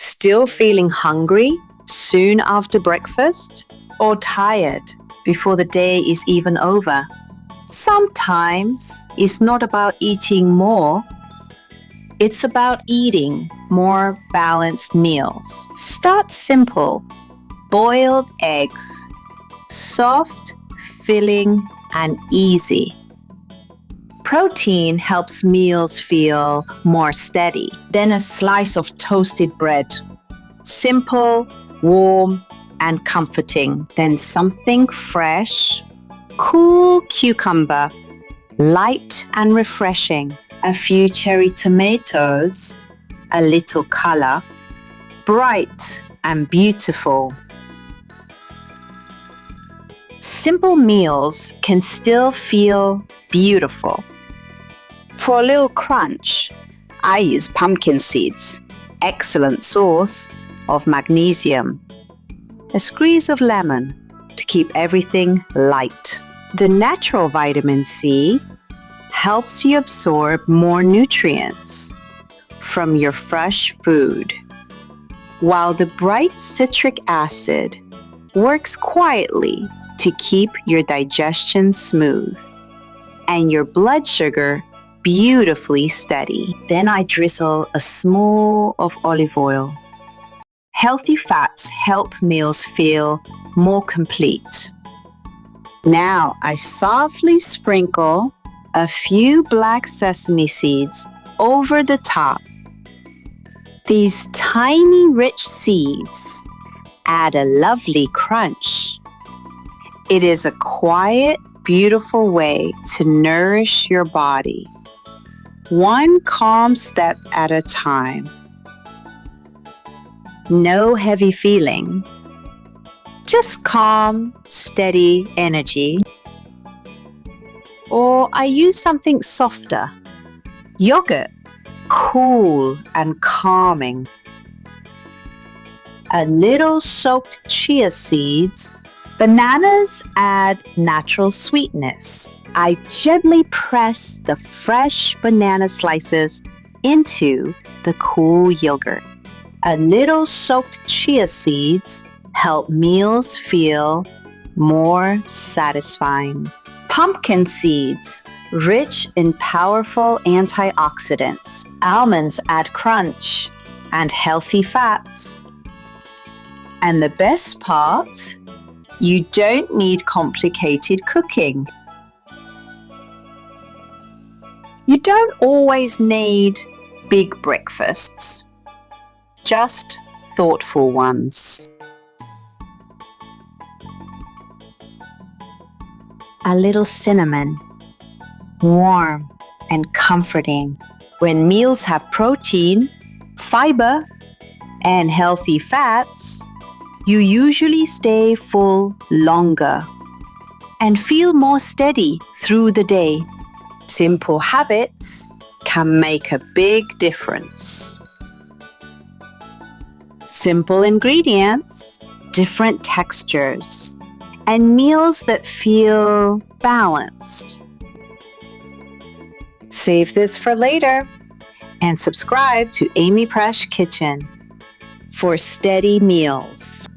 Still feeling hungry soon after breakfast? Or tired before the day is even over? Sometimes it's not about eating more. It's about eating more balanced meals. Start simple. Boiled eggs. Soft, filling, and easy. Protein helps meals feel more steady. Then a slice of toasted bread. Simple, warm, and comforting. Then something fresh. Cool cucumber. Light and refreshing. A few cherry tomatoes. A little color. Bright and beautiful. Simple meals can still feel beautiful. For a little crunch, I use pumpkin seeds. Excellent source of magnesium. A squeeze of lemon to keep everything light. The natural vitamin C helps you absorb more nutrients from your fresh food, while the bright citric acid works quietly to keep your digestion smooth and your blood sugar beautifully steady. Then I drizzle a small of olive oil. Healthy fats help meals feel more complete. Now I softly sprinkle a few black sesame seeds over the top. These tiny rich seeds add a lovely crunch. It is a quiet, beautiful way to nourish your body, one calm step at a time. No heavy feeling, just calm, steady energy. Or I use something softer. Yogurt, cool and calming. A little soaked chia seeds. Bananas add natural sweetness. I gently press the fresh banana slices into the cool yogurt. A little soaked chia seeds help meals feel more satisfying. Pumpkin seeds, rich in powerful antioxidants. Almonds add crunch and healthy fats. And the best part, you don't need complicated cooking. You don't always need big breakfasts, just thoughtful ones. A little cinnamon, warm and comforting. When meals have protein, fiber, and healthy fats, you usually stay full longer and feel more steady through the day. Simple habits can make a big difference. Simple ingredients, different textures, and meals that feel balanced. Save this for later and subscribe to Amypresh Kitchen for steady meals.